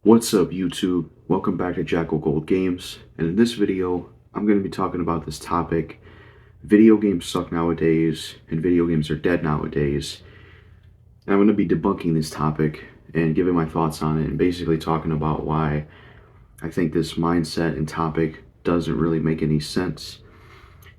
What's up, YouTube? Welcome back to Jackal Gold Games, and in this video I'm going to be talking about this topic: video games suck nowadays and video games are dead nowadays. And I'm going to be debunking this topic and giving my thoughts on it and basically talking about why I think this mindset and topic doesn't really make any sense.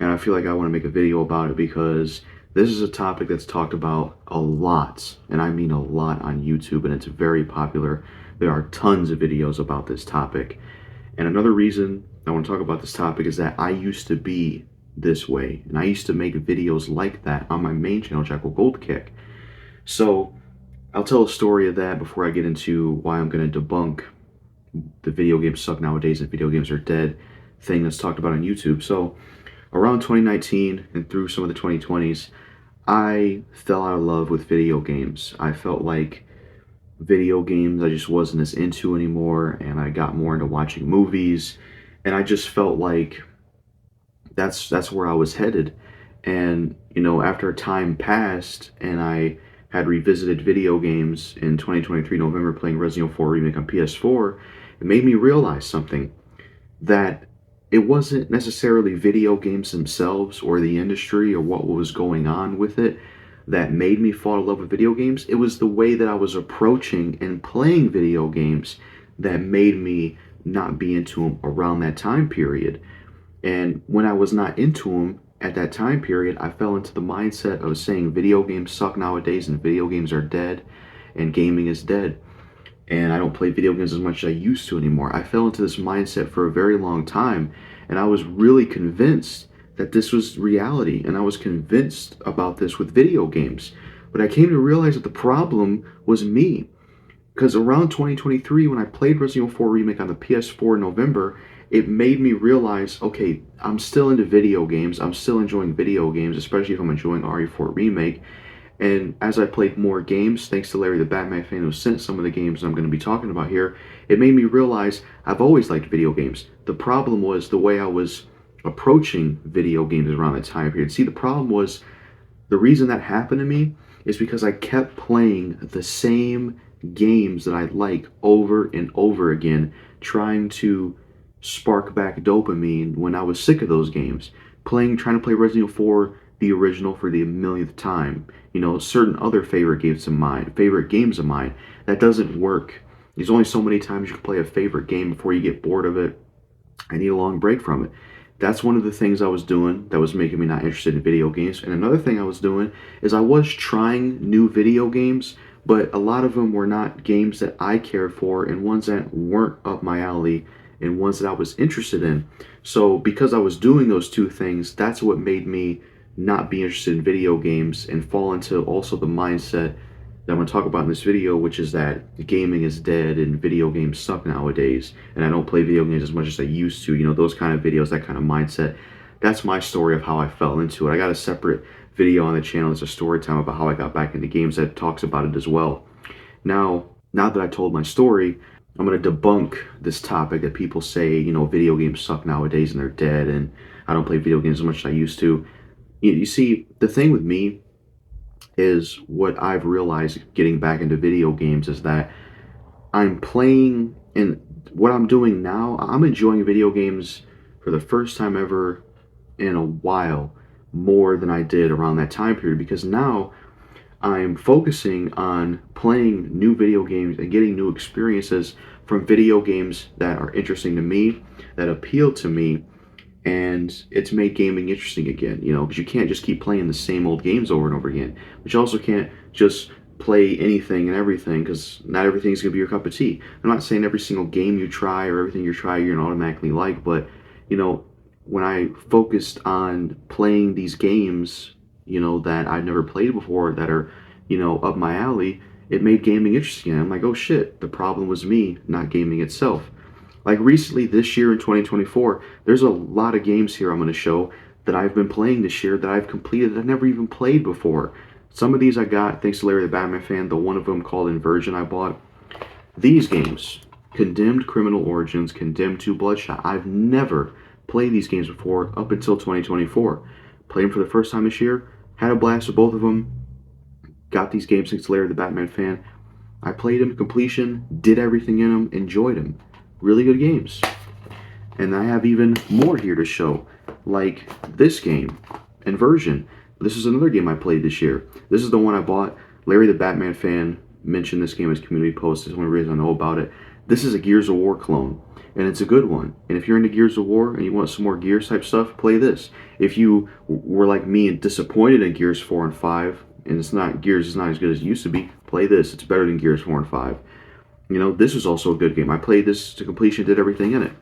And I feel like I want to make a video about it because this is a topic that's talked about a lot, and I mean a lot, on YouTube, and it's very popular. There are tons of videos about this topic. And another reason I want to talk about this topic is that I used to be this way, and I used to make videos like that on my main channel, Jackal Gold Kick. So I'll tell a story of that before I get into why I'm going to debunk the video games suck nowadays and video games are dead thing that's talked about on YouTube. So around 2019 and through some of the 2020s, I fell out of love with video games. I felt like video games I just wasn't as into anymore, and I got more into watching movies, and I just felt like that's where I was headed. And after time passed and I had revisited video games in 2023 November, playing Resident Evil 4 Remake on PS4, it made me realize something: that it wasn't necessarily video games themselves or the industry or what was going on with it that made me fall in love with video games. It was the way that I was approaching and playing video games that made me not be into them around that time period. And when I was not into them at that time period, I fell into the mindset of saying video games suck nowadays and video games are dead and gaming is dead. And I don't play video games as much as I used to anymore. I fell into this mindset for a very long time, and I was really convinced that this was reality, and I was convinced about this with video games. But I came to realize that the problem was me, because around 2023, when I played Resident Evil 4 Remake on the PS4 in November, it made me realize, okay, I'm still into video games. I'm still enjoying video games, especially if I'm enjoying RE4 Remake. And as I played more games, thanks to Larry the Batman fan who sent some of the games I'm going to be talking about here, it made me realize I've always liked video games. The problem was the way I was approaching video games around that time period. See, the problem was, the reason that happened to me is because I kept playing the same games that I like over and over again, trying to spark back dopamine when I was sick of those games. Trying to play Resident Evil 4, the original, for the millionth time. Certain other favorite games of mine. That doesn't work. There's only so many times you can play a favorite game before you get bored of it. I need a long break from it. That's one of the things I was doing that was making me not interested in video games. And another thing I was doing is I was trying new video games, but a lot of them were not games that I cared for, and ones that weren't up my alley, and ones that I was interested in. So because I was doing those two things, that's what made me not be interested in video games and fall into also the mindset that I'm going to talk about in this video, which is that gaming is dead and video games suck nowadays, and I don't play video games as much as I used to. Those kind of videos, that kind of mindset. That's my story of how I fell into it. I got a separate video on the channel. It's a story time about how I got back into games that talks about it as well. Now that I told my story, I'm going to debunk this topic that people say, video games suck nowadays and they're dead, and I don't play video games as much as I used to. You see, the thing with me is, what I've realized getting back into video games is that I'm playing, and what I'm doing now, I'm enjoying video games for the first time ever in a while, more than I did around that time period, because now I'm focusing on playing new video games and getting new experiences from video games that are interesting to me, that appeal to me, and it's made gaming interesting again, because you can't just keep playing the same old games over and over again. But you also can't just play anything and everything, because not everything's going to be your cup of tea. I'm not saying every single game you try or everything you try you're going to automatically like, but, when I focused on playing these games, that I've never played before, that are, up my alley, it made gaming interesting. And I'm like, oh shit, the problem was me, not gaming itself. Like recently, this year in 2024, there's a lot of games here I'm going to show that I've been playing this year that I've completed that I've never even played before. Some of these I got thanks to Larry the Batman fan, the one of them called Inversion I bought. These games, Condemned Criminal Origins, Condemned 2 Bloodshot, I've never played these games before up until 2024. Played them for the first time this year, had a blast with both of them, got these games thanks to Larry the Batman fan. I played them to completion, did everything in them, enjoyed them. Really good games. And I have even more here to show, like this game, Inversion. This is another game I played this year. This is the one I bought. Larry the Batman fan mentioned this game as community post. It's the only reason I know about it. This is a Gears of War clone, and it's a good one. And if you're into Gears of War and you want some more Gears type stuff, play this. If you were like me and disappointed in Gears 4 and 5, and it's not Gears is not as good as it used to be, play this. It's better than Gears 4 and 5. You know, this is also a good game. I played this to completion, did everything in it.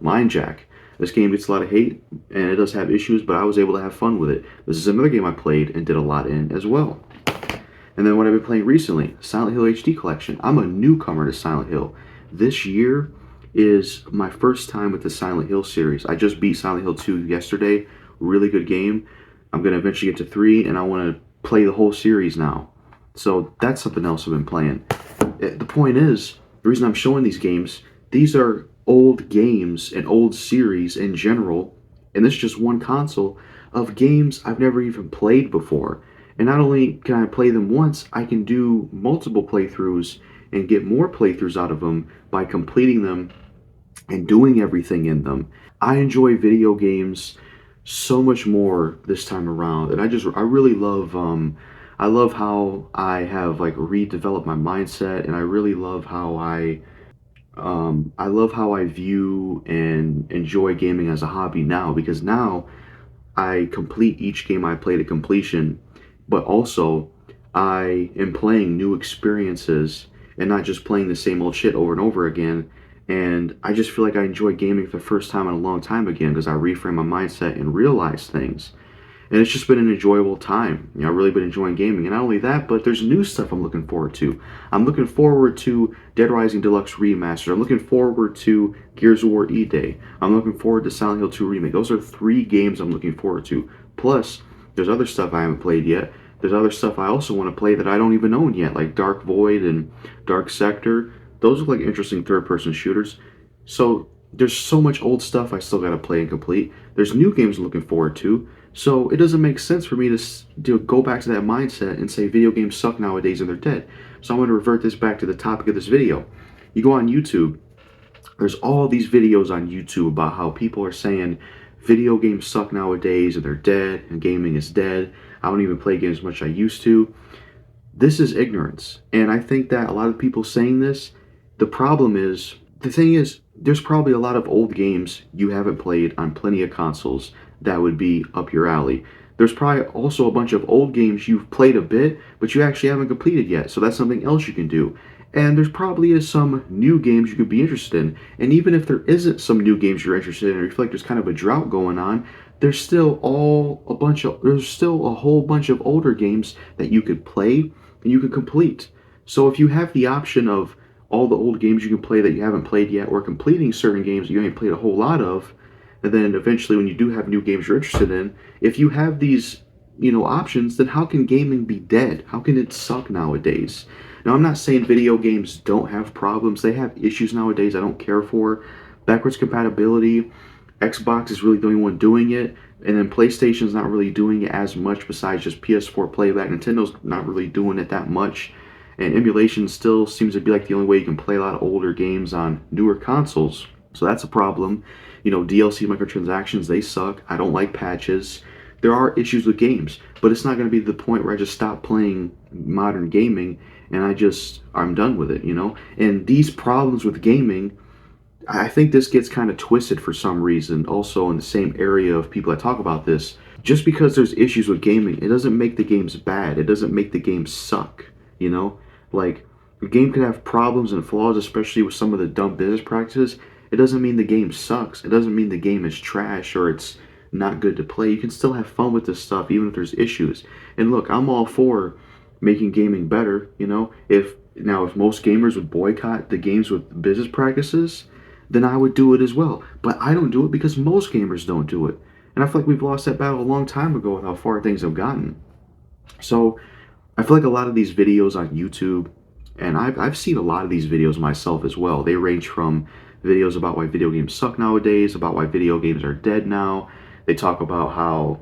Line Jack. This game gets a lot of hate, and it does have issues, but I was able to have fun with it. This is another game I played and did a lot in as well. And then what I've been playing recently, Silent Hill HD Collection. I'm a newcomer to Silent Hill. This year is my first time with the Silent Hill series. I just beat Silent Hill 2 yesterday. Really good game. I'm going to eventually get to 3, and I want to play the whole series now. So that's something else I've been playing. The point is, the reason I'm showing these games, these are old games and old series in general, and this is just one console of games I've never even played before. And not only can I play them once, I can do multiple playthroughs and get more playthroughs out of them by completing them and doing everything in them. I enjoy video games so much more this time around, and I really love I love how I have like redeveloped my mindset, and I really love how I love how I view and enjoy gaming as a hobby now, because now I complete each game I play to completion, but also I am playing new experiences and not just playing the same old shit over and over again. And I just feel like I enjoy gaming for the first time in a long time again because I reframe my mindset and realize things. And it's just been an enjoyable time. You know, I've really been enjoying gaming. And not only that, but there's new stuff I'm looking forward to. I'm looking forward to Dead Rising Deluxe Remastered. I'm looking forward to Gears of War E-Day. I'm looking forward to Silent Hill 2 Remake. Those are 3 games I'm looking forward to. Plus, there's other stuff I haven't played yet. There's other stuff I also want to play that I don't even own yet, like Dark Void and Dark Sector. Those look like interesting third-person shooters. So there's so much old stuff I still got to play and complete. There's new games I'm looking forward to. So it doesn't make sense for me to go back to that mindset and say video games suck nowadays and they're dead. So I'm going to revert this back to the topic of this video. You go on YouTube, there's all these videos on YouTube about how people are saying video games suck nowadays and they're dead and gaming is dead. I don't even play games as much as I used to. This is ignorance. And I think that a lot of people saying this, the thing is, there's probably a lot of old games you haven't played on plenty of consoles that would be up your alley. There's probably also a bunch of old games you've played a bit, but you actually haven't completed yet, so that's something else you can do. And there's probably is some new games you could be interested in. And even if there isn't some new games you're interested in, or you feel like there's kind of a drought going on, there's still a whole bunch of older games that you could play and you could complete. So if you have the option of all the old games you can play that you haven't played yet, or completing certain games you ain't played a whole lot of, and then eventually when you do have new games you're interested in, if you have these, options, then how can gaming be dead? How can it suck nowadays? Now, I'm not saying video games don't have problems. They have issues nowadays I don't care for. Backwards compatibility, Xbox is really the only one doing it, and then PlayStation's not really doing it as much besides just PS4 playback. Nintendo's not really doing it that much. And emulation still seems to be like the only way you can play a lot of older games on newer consoles. So that's a problem. DLC microtransactions, they suck. I don't like patches. There are issues with games, but it's not going to be the point where I just stop playing modern gaming and I'm done with it, And these problems with gaming, I think this gets kind of twisted for some reason, also in the same area of people that talk about this. Just because there's issues with gaming, it doesn't make the games bad. It doesn't make the games suck, Like, a game could have problems and flaws, especially with some of the dumb business practices. It doesn't mean the game sucks. It doesn't mean the game is trash or it's not good to play. You can still have fun with this stuff, even if there's issues. And look, I'm all for making gaming better, If most gamers would boycott the games with business practices, then I would do it as well. But I don't do it because most gamers don't do it. And I feel like we've lost that battle a long time ago with how far things have gotten. So I feel like a lot of these videos on YouTube, and I've seen a lot of these videos myself as well. They range from videos about why video games suck nowadays, about why video games are dead now. They talk about how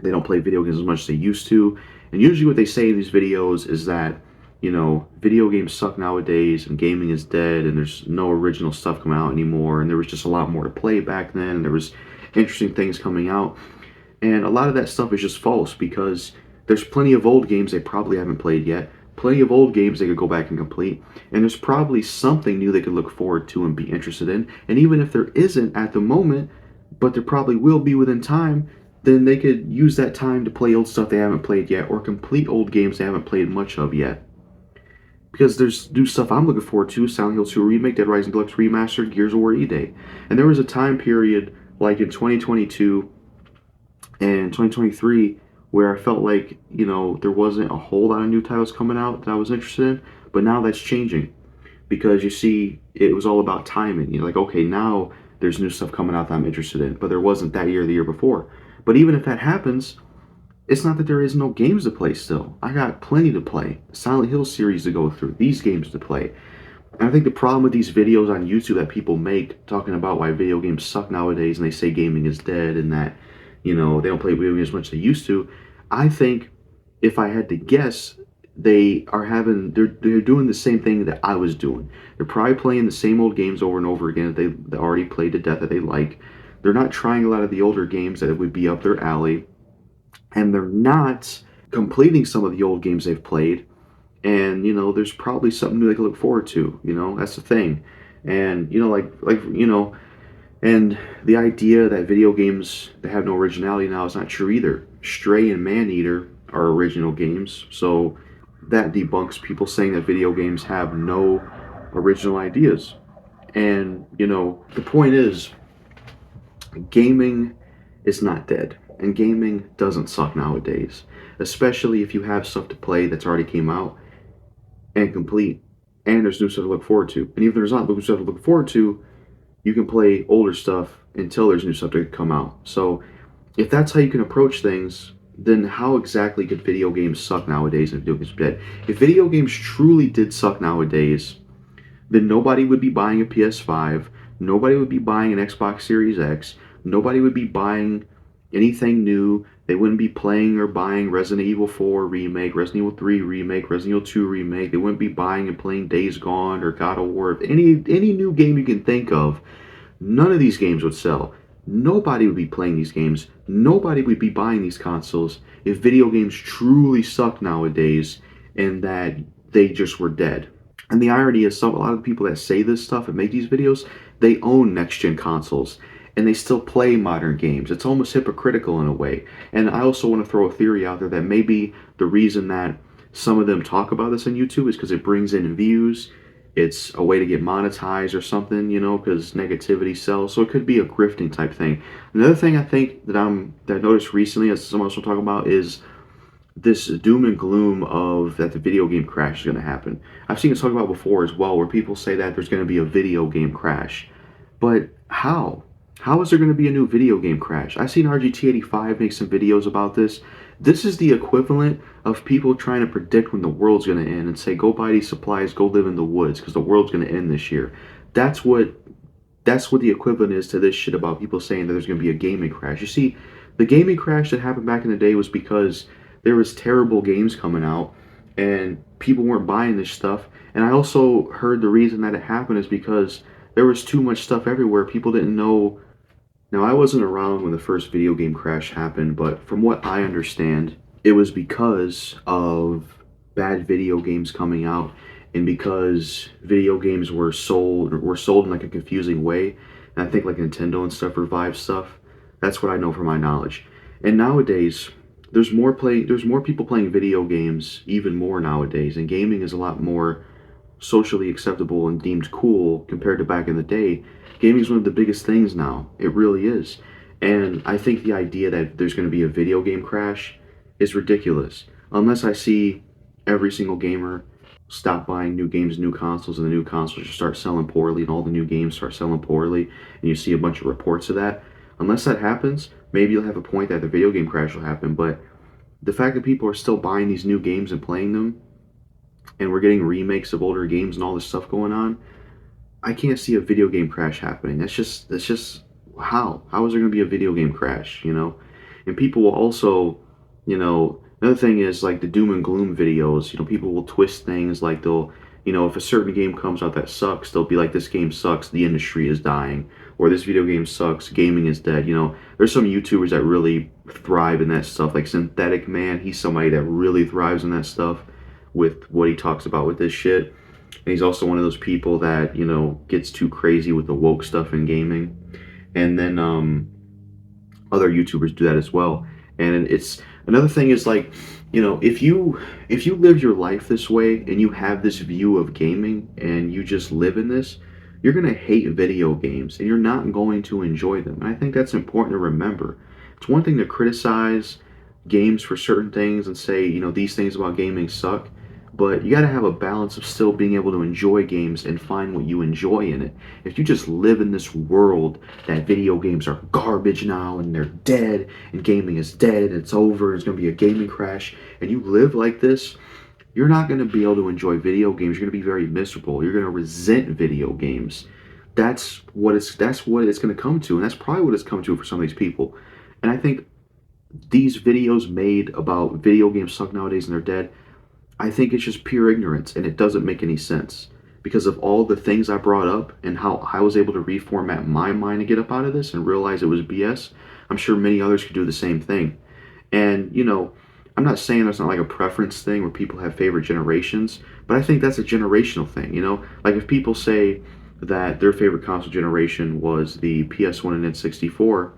they don't play video games as much as they used to. And usually what they say in these videos is that video games suck nowadays and gaming is dead and there's no original stuff coming out anymore, and there was just a lot more to play back then, and there was interesting things coming out. And a lot of that stuff is just false because there's plenty of old games they probably haven't played yet, plenty of old games they could go back and complete, and there's probably something new they could look forward to and be interested in. And even if there isn't at the moment, but there probably will be within time, then they could use that time to play old stuff they haven't played yet or complete old games they haven't played much of yet. Because there's new stuff I'm looking forward to: Silent Hill 2 Remake, Dead Rising Deluxe Remastered, Gears of War E-Day. And there was a time period like in 2022 and 2023 where I felt like, there wasn't a whole lot of new titles coming out that I was interested in, but now that's changing because you see, it was all about timing. You're like, okay, now there's new stuff coming out that I'm interested in, but there wasn't that year or the year before. But even if that happens, it's not that there is no games to play still. I got plenty to play. Silent Hill series to go through, these games to play. And I think the problem with these videos on YouTube that people make talking about why video games suck nowadays and they say gaming is dead and that, they don't play video games as much as they used to, I think if I had to guess, they're doing the same thing that I was doing. They're probably playing the same old games over and over again that they already played to death that they like. They're not trying a lot of the older games that would be up their alley, and they're not completing some of the old games they've played. And there's probably something new they can look forward to. That's the thing. And and the idea that video games that have no originality now is not true either. Stray and Maneater are original games, so that debunks people saying that video games have no original ideas. And the point is, gaming is not dead, and gaming doesn't suck nowadays, especially if you have stuff to play that's already came out and complete, and there's new stuff to look forward to. And even if there's not new stuff to look forward to, you can play older stuff until there's new stuff to come out. So if that's how you can approach things, then how exactly could video games suck nowadays and video games are dead? If video games truly did suck nowadays, then nobody would be buying a PS5, nobody would be buying an Xbox Series X, nobody would be buying anything new. They wouldn't be playing or buying Resident Evil 4 Remake, Resident Evil 3 Remake, Resident Evil 2 Remake. They wouldn't be buying and playing Days Gone or God of War. Any new game you can think of, none of these games would sell. Nobody would be playing these games. Nobody would be buying these consoles if video games truly sucked nowadays and that they just were dead. And the irony is, a lot of the people that say this stuff and make these videos, they own next-gen consoles and they still play modern games. It's almost hypocritical in a way. And I also want to throw a theory out there that maybe the reason that some of them talk about this on YouTube is because it brings in views. It's a way to get monetized or something, because negativity sells. So it could be a grifting type thing. Another thing I think that I noticed recently, as someone else will talk about, is this doom and gloom of that the video game crash is going to happen. I've seen it talked about before as well, where people say that there's going to be a video game crash. But how? How is there going to be a new video game crash? I've seen RGT85 make some videos about this. This is the equivalent of people trying to predict when the world's going to end and say, go buy these supplies, go live in the woods because the world's going to end this year. That's what the equivalent is to this shit about people saying that there's going to be a gaming crash. You see, the gaming crash that happened back in the day was because there was terrible games coming out and people weren't buying this stuff. And I also heard the reason that it happened is because there was too much stuff everywhere. People didn't know. Now, I wasn't around when the first video game crash happened, but from what I understand, it was because of bad video games coming out and because video games were sold in like a confusing way. And I think like Nintendo and stuff revived stuff. That's what I know from my knowledge. And nowadays, there's more people playing video games, even more nowadays, and gaming is a lot more socially acceptable and deemed cool compared to back in the day. Gaming is one of the biggest things now. It really is. And I think the idea that there's going to be a video game crash is ridiculous. Unless I see every single gamer stop buying new games, new consoles, and the new consoles just start selling poorly and all the new games start selling poorly, and you see a bunch of reports of that. Unless that happens, maybe you'll have a point that the video game crash will happen. But the fact that people are still buying these new games and playing them, and we're getting remakes of older games and all this stuff going on, I can't see a video game crash happening. That's just how is there going to be a video game crash, And people will also, Another thing is like the doom and gloom videos. People will twist things like they'll, if a certain game comes out that sucks, they'll be like, this game sucks, the industry is dying, or this video game sucks, gaming is dead. There's some YouTubers that really thrive in that stuff. Like Synthetic Man, he's somebody that really thrives in that stuff with what he talks about with this shit. And he's also one of those people that, gets too crazy with the woke stuff in gaming. And then other YouTubers do that as well. And it's another thing is like, if you live your life this way and you have this view of gaming and you just live in this, you're gonna hate video games and you're not going to enjoy them. And I think that's important to remember. It's one thing to criticize games for certain things and say, these things about gaming suck. But you got to have a balance of still being able to enjoy games and find what you enjoy in it. If you just live in this world that video games are garbage now and they're dead and gaming is dead and it's over and it's going to be a gaming crash, and you live like this, you're not going to be able to enjoy video games. You're going to be very miserable. You're going to resent video games. That's what it's going to come to, and that's probably what it's come to for some of these people. And I think these videos made about video games suck nowadays and they're dead, I think it's just pure ignorance and it doesn't make any sense because of all the things I brought up and how I was able to reformat my mind to get up out of this and realize it was BS. I'm sure many others could do the same thing. And, I'm not saying there's not like a preference thing where people have favorite generations, but I think that's a generational thing. Like if people say that their favorite console generation was the PS1 and N64,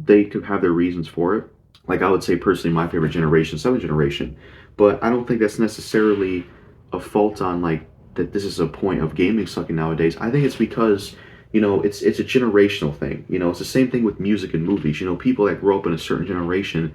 they could have their reasons for it. Like I would say personally, my favorite generation, 7th generation, but I don't think that's necessarily a fault on like that. This is a point of gaming sucking nowadays. I think it's because it's a generational thing. It's the same thing with music and movies. People that grow up in a certain generation,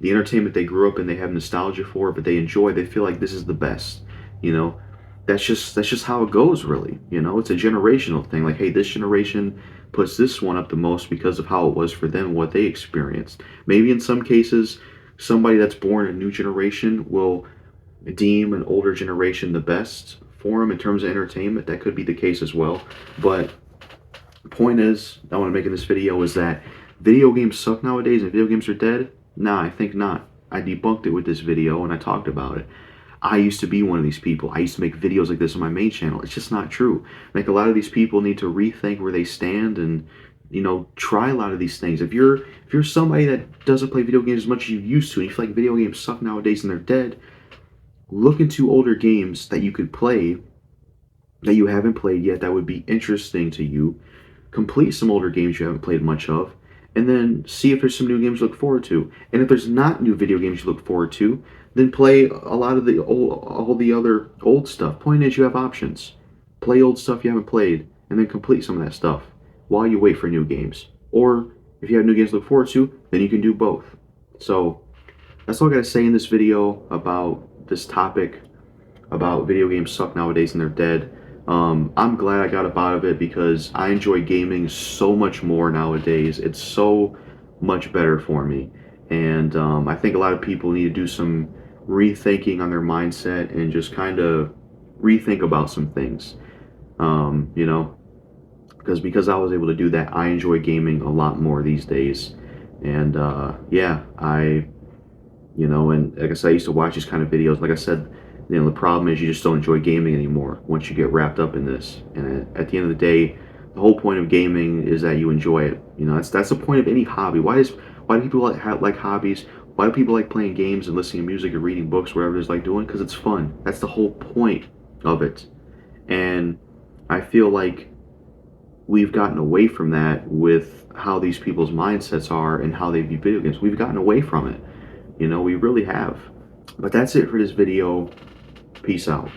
the entertainment they grew up in, they have nostalgia for, but they enjoy. They feel like this is the best. You know, that's just how it goes, really. It's a generational thing. Like, hey, this generation puts this one up the most because of how it was for them, what they experienced. Maybe in some cases, somebody that's born in a new generation will deem an older generation the best for them in terms of entertainment. That could be the case as well. But the point is, I want to make in this video is that video games suck nowadays and video games are dead. Nah, I think not. I debunked it with this video and I talked about it. I used to be one of these people. I used to make videos like this on my main channel. It's just not true. Like, a lot of these people need to rethink where they stand and, try a lot of these things. If you're somebody that doesn't play video games as much as you used to and you feel like video games suck nowadays and they're dead, look into older games that you could play that you haven't played yet that would be interesting to you. Complete some older games you haven't played much of, and then see if there's some new games to look forward to. And if there's not new video games you look forward to, then play a lot of all the other old stuff. Point is, you have options. Play old stuff you haven't played, and then complete some of that stuff while you wait for new games. Or if you have new games to look forward to, then you can do both. So that's all I gotta say in this video about this topic about video games suck nowadays and they're dead. I'm glad I got up out of it because I enjoy gaming so much more nowadays. It's so much better for me. And I think a lot of people need to do some rethinking on their mindset and just kind of rethink about some things. Because I was able to do that, I enjoy gaming a lot more these days. And yeah, and like I said, I used to watch these kind of videos. Like I said, the problem is you just don't enjoy gaming anymore once you get wrapped up in this. And at the end of the day, the whole point of gaming is that you enjoy it. That's the point of any hobby. Why do people like hobbies? Why do people like playing games and listening to music and reading books, whatever it is like doing? Because it's fun. That's the whole point of it. And I feel like we've gotten away from that with how these people's mindsets are and how they view video games. We've gotten away from it. We really have. But that's it for this video. Peace out.